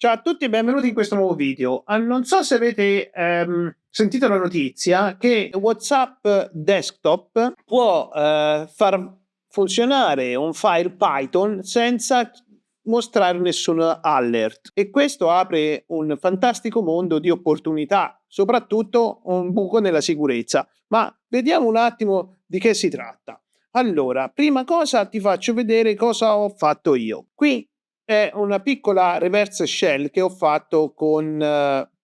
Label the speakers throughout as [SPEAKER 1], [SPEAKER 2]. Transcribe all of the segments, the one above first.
[SPEAKER 1] Ciao a tutti e benvenuti in questo nuovo video. Non so se avete sentito la notizia che WhatsApp Desktop può far funzionare un file Python senza mostrare nessun alert, e questo apre un fantastico mondo di opportunità, soprattutto un buco nella sicurezza. Ma vediamo un attimo di che si tratta. Allora, prima cosa ti faccio vedere cosa ho fatto io. Qui è una piccola reverse shell che ho fatto con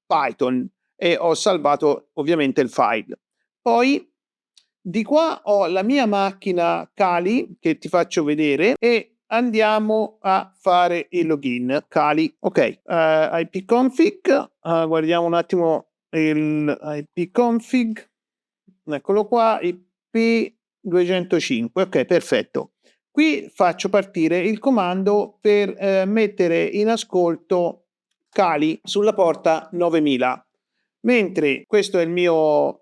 [SPEAKER 1] Python e ho salvato ovviamente il file. Poi di qua ho la mia macchina Kali che ti faccio vedere e andiamo a fare il login. Kali, ok, ipconfig, guardiamo un attimo il ipconfig, eccolo qua, IP205, ok, perfetto. Qui faccio partire il comando per mettere in ascolto Kali sulla porta 9000, mentre questo è il mio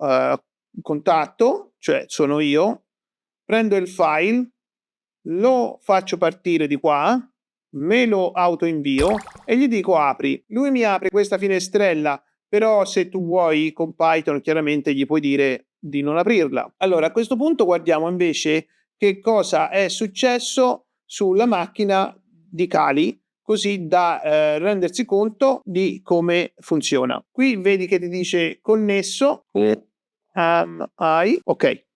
[SPEAKER 1] contatto, cioè sono io, prendo il file, lo faccio partire di qua, me lo autoinvio e gli dico apri. Lui mi apre questa finestrella, però se tu vuoi con Python chiaramente gli puoi dire di non aprirla. Allora a questo punto guardiamo invece che cosa è successo sulla macchina di Kali, così da rendersi conto di come funziona. Qui vedi che ti dice connesso, ok,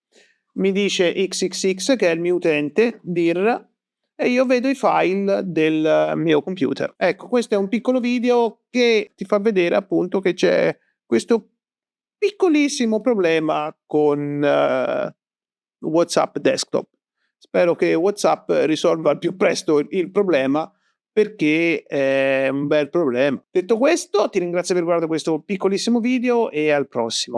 [SPEAKER 1] mi dice XXX che è il mio utente, dir, e io vedo i file del mio computer. Ecco, questo è un piccolo video che ti fa vedere appunto che c'è questo piccolissimo problema con WhatsApp Desktop. Spero che WhatsApp risolva al più presto il problema, perché è un bel problema. Detto questo, ti ringrazio per aver guardato questo piccolissimo video e al prossimo.